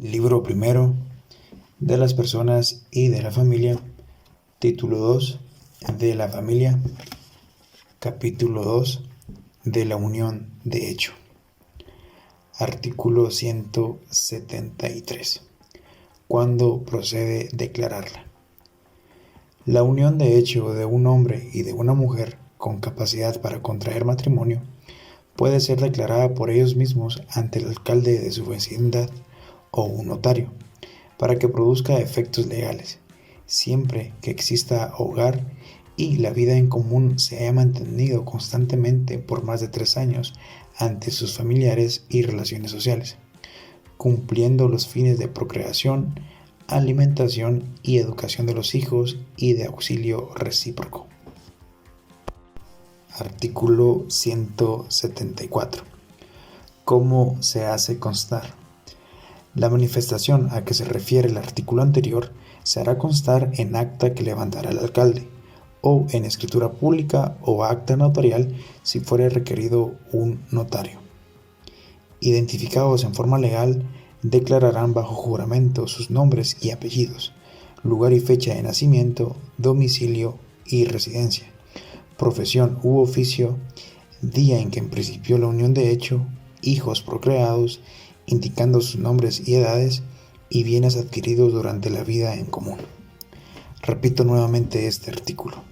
Libro primero de las personas y de la familia. Título 2 de la familia. Capítulo 2 de la unión de hecho. Artículo 173. ¿Cuándo procede declararla? La unión de hecho de un hombre y de una mujer con capacidad para contraer matrimonio puede ser declarada por ellos mismos ante el alcalde de su vecindad o un notario, para que produzca efectos legales, siempre que exista hogar y la vida en común se haya mantenido constantemente por más de 3 años ante sus familiares y relaciones sociales, cumpliendo los fines de procreación, alimentación y educación de los hijos y de auxilio recíproco. Artículo 174. ¿Cómo se hace constar? La manifestación a que se refiere el artículo anterior se hará constar en acta que levantará el alcalde, o en escritura pública o acta notarial si fuere requerido un notario. Identificados en forma legal, declararán bajo juramento sus nombres y apellidos, lugar y fecha de nacimiento, domicilio y residencia, profesión u oficio, día en que principió la unión de hecho, hijos procreados, indicando sus nombres y edades, y bienes adquiridos durante la vida en común. Repito nuevamente este artículo.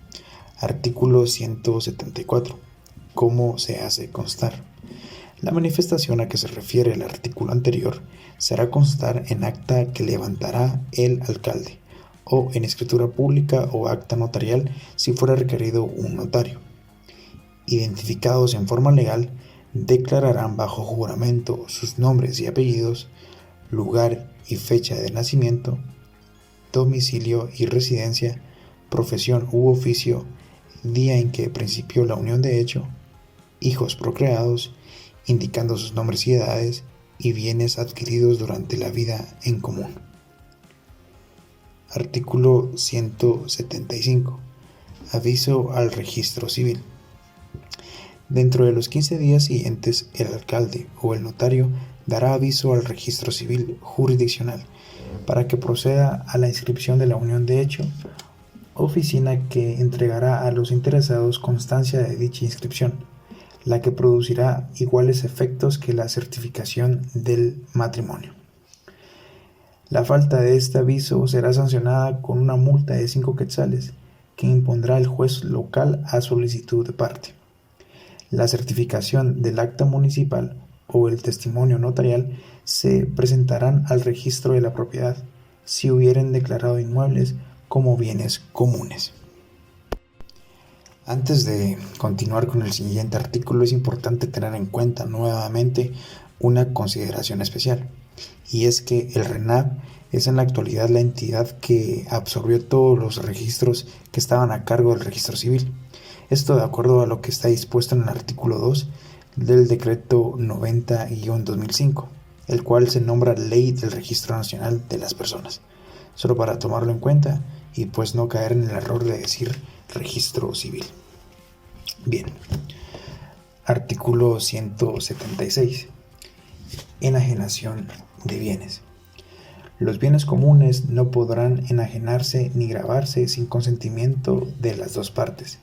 Artículo 174. ¿Cómo se hace constar? La manifestación a que se refiere el artículo anterior se hará constar en acta que levantará el alcalde, o en escritura pública o acta notarial si fuera requerido un notario. Identificados en forma legal, declararán bajo juramento sus nombres y apellidos, lugar y fecha de nacimiento, domicilio y residencia, profesión u oficio, día en que principió la unión de hecho, hijos procreados, indicando sus nombres y edades, y bienes adquiridos durante la vida en común. Artículo 175. Aviso al registro civil. Dentro de los 15 días siguientes, el alcalde o el notario dará aviso al registro civil jurisdiccional para que proceda a la inscripción de la unión de hecho, oficina que entregará a los interesados constancia de dicha inscripción, la que producirá iguales efectos que la certificación del matrimonio. La falta de este aviso será sancionada con una multa de 5 quetzales que impondrá el juez local a solicitud de parte. La certificación del acta municipal o el testimonio notarial se presentarán al registro de la propiedad si hubieren declarado inmuebles como bienes comunes. Antes de continuar con el siguiente artículo, es importante tener en cuenta nuevamente una consideración especial, y es que el RENAV es en la actualidad la entidad que absorbió todos los registros que estaban a cargo del registro civil. Esto de acuerdo a lo que está dispuesto en el artículo 2 del decreto 90-2005, el cual se nombra Ley del Registro Nacional de las Personas, solo para tomarlo en cuenta y pues no caer en el error de decir registro civil. Bien, artículo 176. Enajenación de bienes. Los bienes comunes no podrán enajenarse ni gravarse sin consentimiento de las dos partes,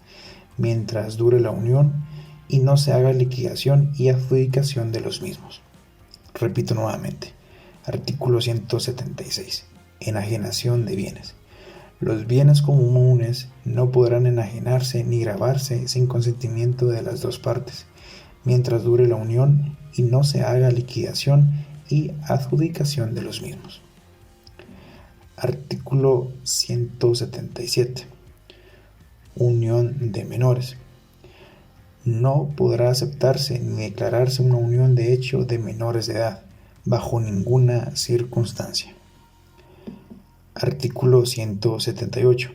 mientras dure la unión y no se haga liquidación y adjudicación de los mismos. Repito nuevamente, artículo 176. Enajenación de bienes. Los bienes comunes no podrán enajenarse ni gravarse sin consentimiento de las dos partes, mientras dure la unión y no se haga liquidación y adjudicación de los mismos. Artículo 177. Unión de menores. No podrá aceptarse ni declararse una unión de hecho de menores de edad, bajo ninguna circunstancia. Artículo 178.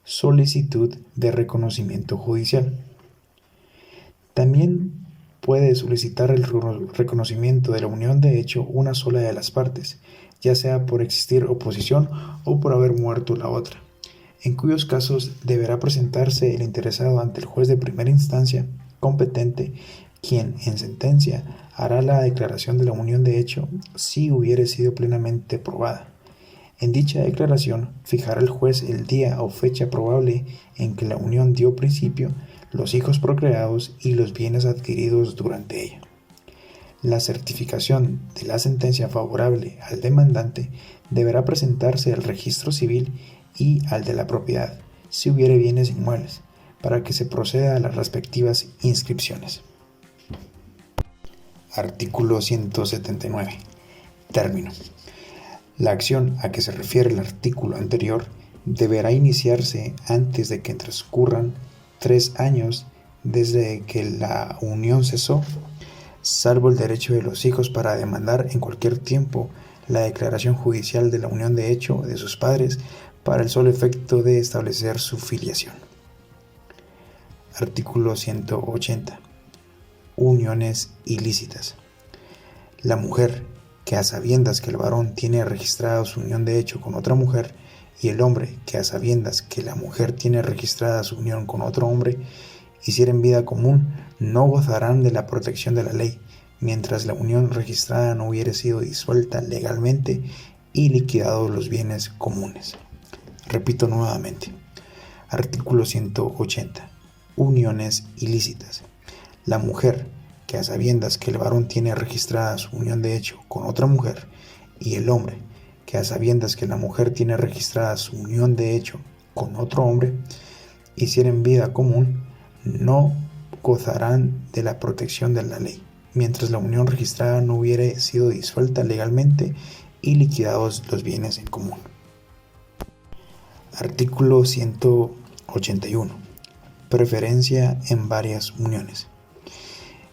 Solicitud de reconocimiento judicial. También puede solicitar el reconocimiento de la unión de hecho una sola de las partes, ya sea por existir oposición o por haber muerto la otra, en cuyos casos deberá presentarse el interesado ante el juez de primera instancia competente quien en sentencia hará la declaración de la unión de hecho si hubiere sido plenamente probada. En dicha declaración fijará el juez el día o fecha probable en que la unión dio principio, los hijos procreados y los bienes adquiridos durante ella. La certificación de la sentencia favorable al demandante deberá presentarse al registro civil y al de la propiedad, si hubiere bienes inmuebles, para que se proceda a las respectivas inscripciones. Artículo 179. Término. La acción a que se refiere el artículo anterior deberá iniciarse antes de que transcurran 3 años desde que la unión cesó, salvo el derecho de los hijos para demandar en cualquier tiempo la declaración judicial de la unión de hecho de sus padres para el solo efecto de establecer su filiación. Artículo 180. Uniones ilícitas. La mujer que a sabiendas que el varón tiene registrada su unión de hecho con otra mujer y el hombre que a sabiendas que la mujer tiene registrada su unión con otro hombre hicieren vida común, no gozarán de la protección de la ley, mientras la unión registrada no hubiere sido disuelta legalmente y liquidados los bienes comunes. Repito nuevamente. Artículo 180. Uniones ilícitas. La mujer que a sabiendas que el varón tiene registrada su unión de hecho con otra mujer y el hombre que a sabiendas que la mujer tiene registrada su unión de hecho con otro hombre hicieren vida común, no gozarán de la protección de la ley, mientras la unión registrada no hubiere sido disuelta legalmente y liquidados los bienes en común. Artículo 181. Preferencia en varias uniones.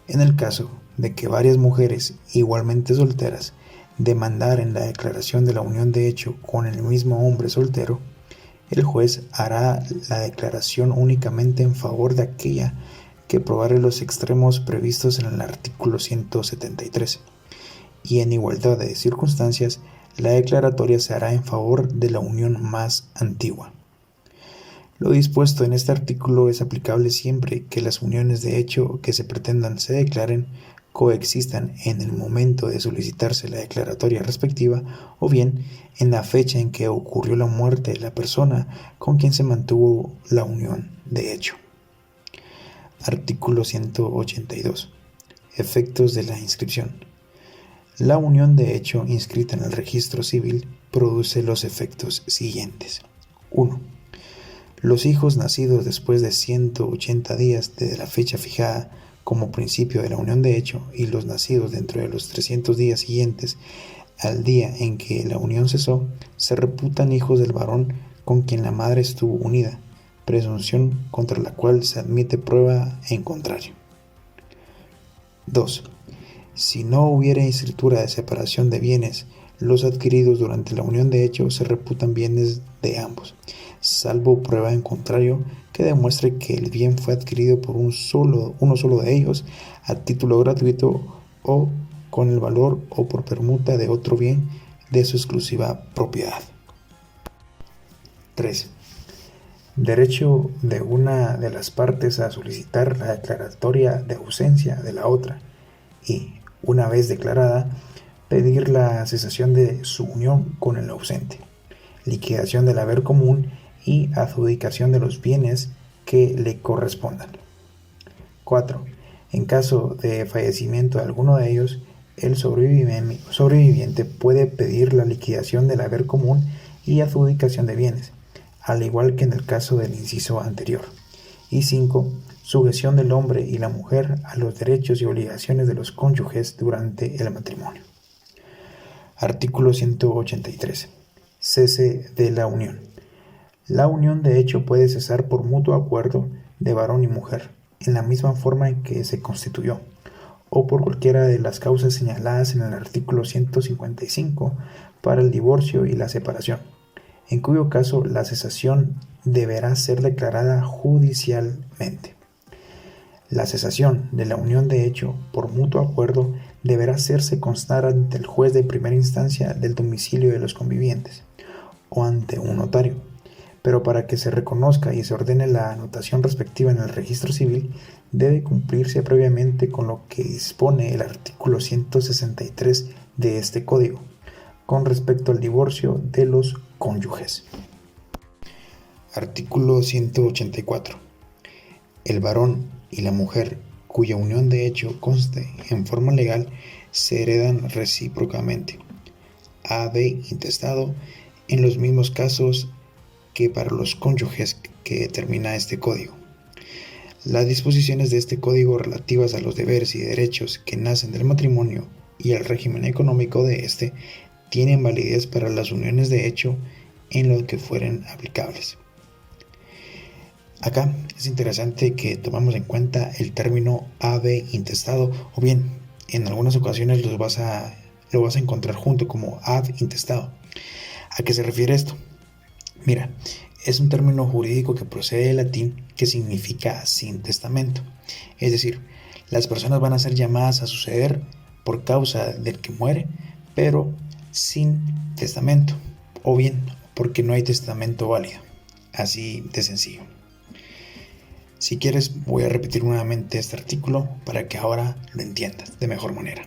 En el caso de que varias mujeres igualmente solteras demandaren la declaración de la unión de hecho con el mismo hombre soltero, el juez hará la declaración únicamente en favor de aquella que probare los extremos previstos en el artículo 173, y en igualdad de circunstancias, la declaratoria se hará en favor de la unión más antigua. Lo dispuesto en este artículo es aplicable siempre que las uniones de hecho que se pretendan se declaren coexistan en el momento de solicitarse la declaratoria respectiva o bien en la fecha en que ocurrió la muerte de la persona con quien se mantuvo la unión de hecho. Artículo 182. Efectos de la inscripción. La unión de hecho inscrita en el registro civil produce los efectos siguientes. 1. Los hijos nacidos después de 180 días desde la fecha fijada como principio de la unión de hecho y los nacidos dentro de los 300 días siguientes al día en que la unión cesó, se reputan hijos del varón con quien la madre estuvo unida, presunción contra la cual se admite prueba en contrario. 2. Si no hubiere escritura de separación de bienes, los adquiridos durante la unión de hecho se reputan bienes de ambos, salvo prueba en contrario que demuestre que el bien fue adquirido por uno solo de ellos a título gratuito o con el valor o por permuta de otro bien de su exclusiva propiedad. 3. Derecho de una de las partes a solicitar la declaratoria de ausencia de la otra y, una vez declarada, pedir la cesación de su unión con el ausente, liquidación del haber común y adjudicación de los bienes que le correspondan. 4. En caso de fallecimiento de alguno de ellos, el sobreviviente puede pedir la liquidación del haber común y adjudicación de bienes, al igual que en el caso del inciso anterior. Y 5. Sujeción del hombre y la mujer a los derechos y obligaciones de los cónyuges durante el matrimonio. Artículo 183. Cese de la unión. La unión de hecho puede cesar por mutuo acuerdo de varón y mujer, en la misma forma en que se constituyó, o por cualquiera de las causas señaladas en el artículo 155 para el divorcio y la separación, en cuyo caso la cesación deberá ser declarada judicialmente. La cesación de la unión de hecho por mutuo acuerdo deberá hacerse constar ante el juez de primera instancia del domicilio de los convivientes o ante un notario, pero para que se reconozca y se ordene la anotación respectiva en el registro civil, debe cumplirse previamente con lo que dispone el artículo 163 de este código, con respecto al divorcio de los cónyuges. Artículo 184. El varón y la mujer cuya unión de hecho conste en forma legal se heredan recíprocamente, a.b. intestado, en los mismos casos que para los cónyuges que determina este código. Las disposiciones de este código relativas a los deberes y derechos que nacen del matrimonio y al régimen económico de este tienen validez para las uniones de hecho en lo que fueren aplicables. Acá es interesante que tomamos en cuenta el término a.b. intestado, o bien en algunas ocasiones lo vas a encontrar junto como ad intestado. ¿A qué se refiere esto? Mira, es un término jurídico que procede del latín que significa sin testamento. Es decir, las personas van a ser llamadas a suceder por causa del que muere, pero sin testamento, o bien porque no hay testamento válido. Así de sencillo. Si quieres, voy a repetir nuevamente este artículo para que ahora lo entiendas de mejor manera.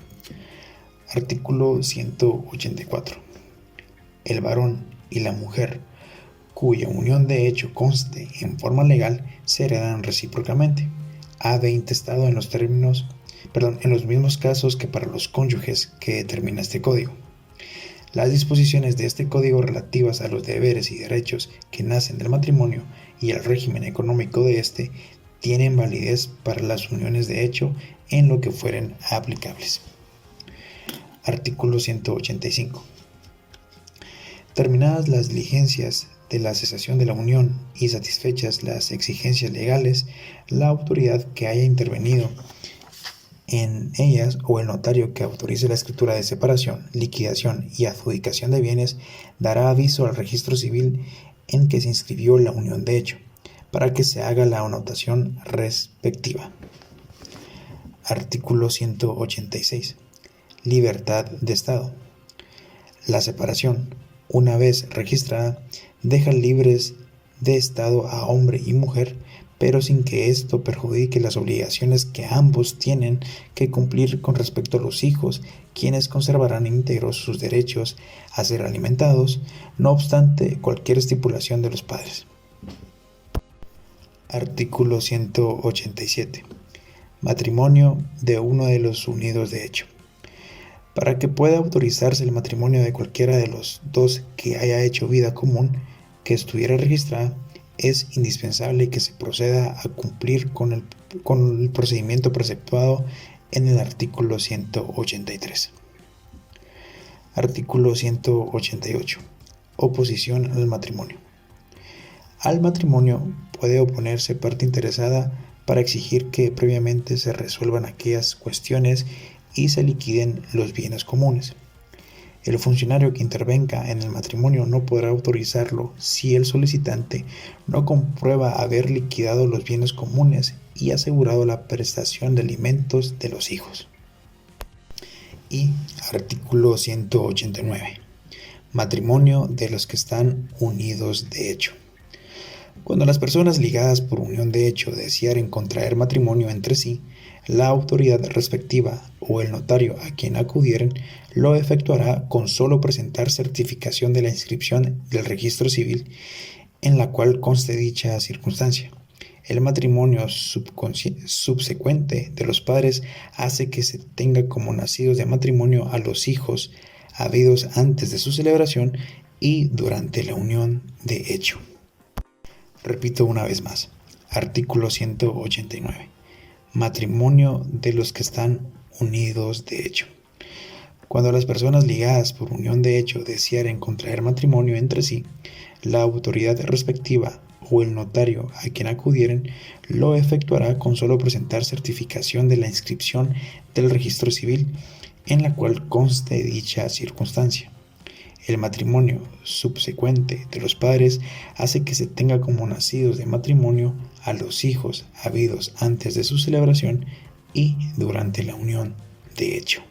Artículo 184. El varón y la mujer cuya unión de hecho conste en forma legal se heredan recíprocamente, a.b. intestado en los mismos casos que para los cónyuges que determina este código. Las disposiciones de este código relativas a los deberes y derechos que nacen del matrimonio y al régimen económico de este tienen validez para las uniones de hecho en lo que fueren aplicables. Artículo 185. Terminadas las diligencias de la cesación de la unión y satisfechas las exigencias legales, la autoridad que haya intervenido en ellas o el notario que autorice la escritura de separación, liquidación y adjudicación de bienes dará aviso al registro civil en que se inscribió la unión de hecho, para que se haga la anotación respectiva. Artículo 186. Libertad de Estado. La separación, una vez registrada, deja libres de Estado a hombre y mujer, pero sin que esto perjudique las obligaciones que ambos tienen que cumplir con respecto a los hijos, quienes conservarán íntegros sus derechos a ser alimentados, no obstante cualquier estipulación de los padres. Artículo 187. Matrimonio de uno de los unidos de hecho. Para que pueda autorizarse el matrimonio de cualquiera de los dos que haya hecho vida común, que estuviera registrada, es indispensable que se proceda a cumplir con el procedimiento preceptuado en el artículo 183. Artículo 188. Oposición al matrimonio. Al matrimonio puede oponerse parte interesada para exigir que previamente se resuelvan aquellas cuestiones y se liquiden los bienes comunes. El funcionario que intervenga en el matrimonio no podrá autorizarlo si el solicitante no comprueba haber liquidado los bienes comunes y asegurado la prestación de alimentos de los hijos. Y artículo 189. Matrimonio de los que están unidos de hecho. Cuando las personas ligadas por unión de hecho desearen contraer matrimonio entre sí, la autoridad respectiva o el notario a quien acudieren lo efectuará con solo presentar certificación de la inscripción del registro civil en la cual conste dicha circunstancia. El matrimonio subsecuente de los padres hace que se tenga como nacidos de matrimonio a los hijos habidos antes de su celebración y durante la unión de hecho. Repito una vez más. Artículo 189. Matrimonio de los que están unidos de hecho. Cuando las personas ligadas por unión de hecho desearen contraer matrimonio entre sí, la autoridad respectiva o el notario a quien acudieren lo efectuará con solo presentar certificación de la inscripción del registro civil en la cual conste dicha circunstancia. El matrimonio subsecuente de los padres hace que se tenga como nacidos de matrimonio a los hijos habidos antes de su celebración y durante la unión de hecho.